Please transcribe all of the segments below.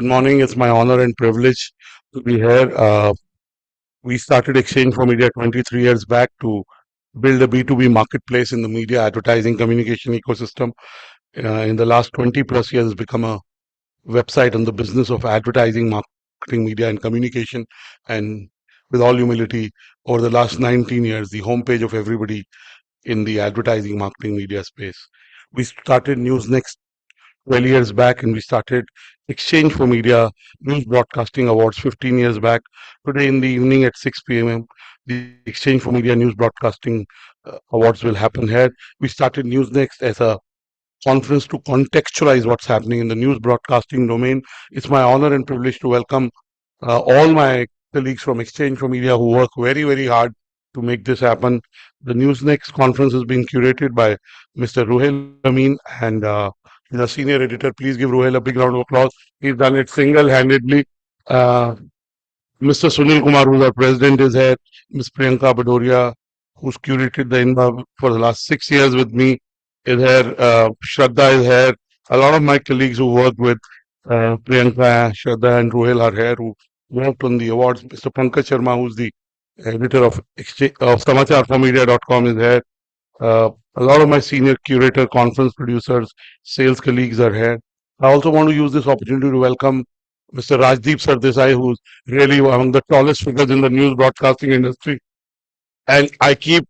Good morning. It's my honor and privilege to be here. We started Exchange for Media 23 years back to build a B2B marketplace in the media advertising communication ecosystem. In the last 20 plus years, it's become a website on the business of advertising, marketing, media, and communication. And with all humility, over the last 19 years, the homepage of everybody in the advertising, marketing, media space. We started newsnext 12 years back, and we started Exchange for Media News Broadcasting Awards 15 years back. Today in the evening at 6 p.m., the Exchange for Media News Broadcasting Awards will happen here. We started Newsnext as a conference to contextualize what's happening in the news broadcasting domain. It's my honor and privilege to welcome all my colleagues from Exchange for Media who work very, very hard to make this happen. The Newsnext conference is being curated by Mr. Ruhail Amin, and he's a senior editor. Please give Ruhail a big round of applause. He's done it single-handedly. Uh, Mr. Sunil Kumar, who's our president, is here. Ms. Priyanka Badoria, who's curated the INBA for the last 6 years with me, is here. Shraddha is here. A lot of my colleagues who work with Priyanka, Shraddha, and Ruhail are here, who worked on the awards. Mr. Pankaj Sharma, who's the editor of SamacharForMedia.com, is here. A lot of my senior curator, conference producers, sales colleagues are here. I also want to use this opportunity to welcome Mr. Rajdeep Sardesai, who's really among the tallest figures in the news broadcasting industry. And I keep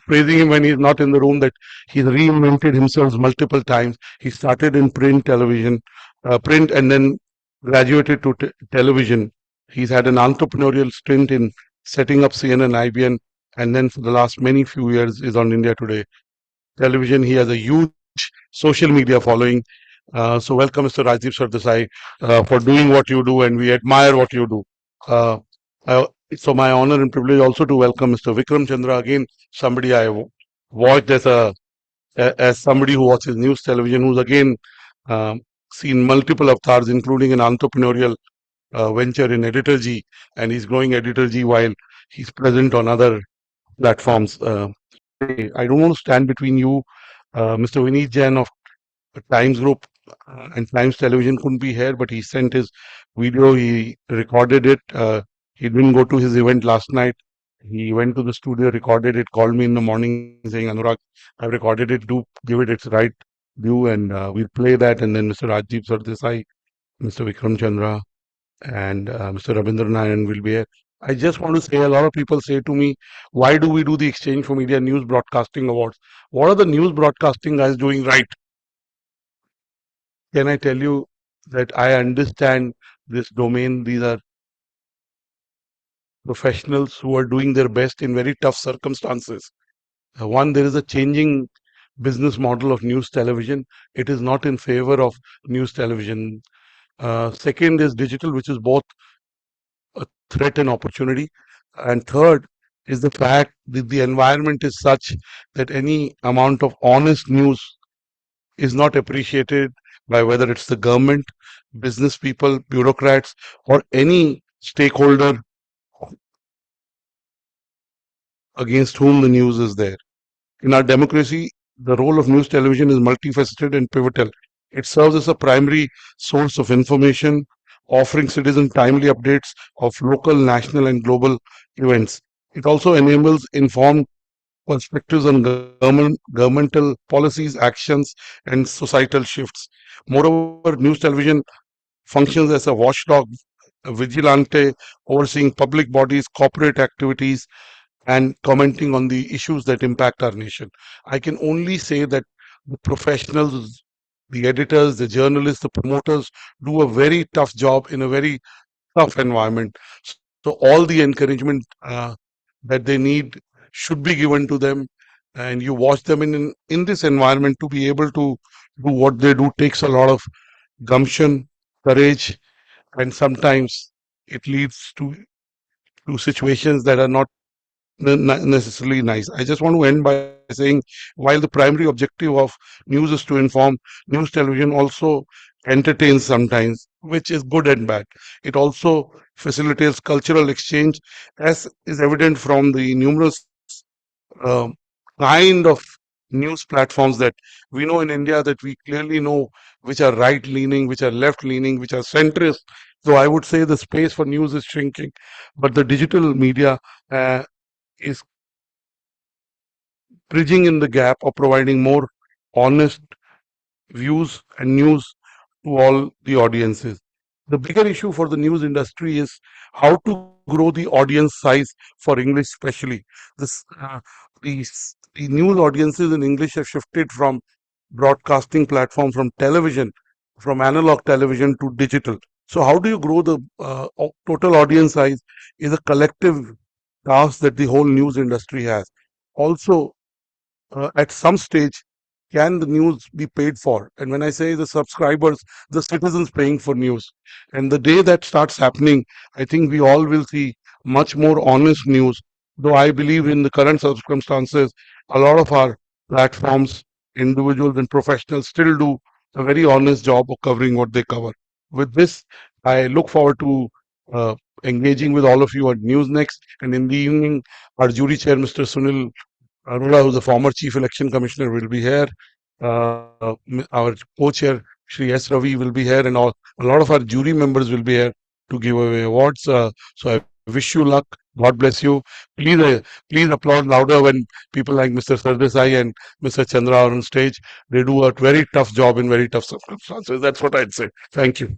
praising him when he's not in the room that he's reinvented himself multiple times. He started in print television, print, and then graduated to television. He's had an entrepreneurial stint in setting up CNN, IBN, and then for the last many few years is on India Today television. He has a huge social media following. So welcome, Mr. Rajdeep Sardesai, for doing what you do, and we admire what you do. Uh, so my honor and privilege also to welcome Mr. Vikram Chandra, again somebody I watched as somebody who watches news television, who's again seen multiple avatars, including an entrepreneurial venture in Editor G, and he's growing Editor G while he's present on other platforms. I don't want to stand between you. Mr. Vineet Jain of Times Group and Times Television couldn't be here, but he sent his video. He recorded it. He didn't go to his event last night. He went to the studio, recorded it, called me in the morning saying, Anurag, I've recorded it. Do give it its right view, and we'll play that. And then Mr. Rajdeep Sardesai, Mr. Vikram Chandra, and Mr. Rabindra Nayan will be here. I just want to say, a lot of people say to me, why do we do the Exchange for Media News Broadcasting Awards? What are the news broadcasting guys doing right? Can I tell you that I understand this domain? These are professionals who are doing their best in very tough circumstances. One, there is a changing business model of news television. It is not in favor of news television. Second is digital, which is both a threat and opportunity. And third is the fact that the environment is such that any amount of honest news is not appreciated by whether it's the government, business people, bureaucrats, or any stakeholder against whom the news is there. In our democracy, the role of news television is multifaceted and pivotal. It serves as a primary source of information, offering citizens timely updates of local, national, and global events. It also enables informed perspectives on governmental policies, actions, and societal shifts. Moreover, news television functions as a watchdog, a vigilante, overseeing public bodies, corporate activities, and commenting on the issues that impact our nation. I can only say that the professionals, the editors, the journalists, the promoters do a very tough job in a very tough environment. So all the encouragement that they need should be given to them, and you watch them in this environment. To be able to do what they do takes a lot of gumption, courage, and sometimes it leads to situations that are not necessarily nice. I just want to end by saying, while the primary objective of news is to inform, news television also entertains sometimes, which is good and bad. It also facilitates cultural exchange, as is evident from the numerous uh, kind of news platforms that we know in India, that we clearly know which are right leaning, which are left leaning, which are centrist. So I would say the space for news is shrinking, but the digital media is bridging in the gap of providing more honest views and news to all the audiences. The bigger issue for the news industry is how to grow the audience size for English, especially. This the news audiences in English have shifted from broadcasting platform, from television, from analog television to digital. So, how do you grow the total audience size? Is a collective task that the whole news industry has. Also, at some stage, can the news be paid for? And when I say the subscribers, the citizens paying for news. And the day that starts happening, I think we all will see much more honest news. Though I believe in the current circumstances, a lot of our platforms, individuals and professionals still do a very honest job of covering what they cover. With this, I look forward to uh, engaging with all of you at Newsnext. And in the evening, our jury chair, Mr. Sunil Arora, who's the former Chief Election Commissioner, will be here. Our co-chair, Shri S. Ravi, will be here, and a lot of our jury members will be here to give away awards. So I wish you luck. God bless you. Please applaud louder when people like Mr. Sardesai and Mr. Chandra are on stage. They do a very tough job in very tough circumstances. That's what I'd say. Thank you.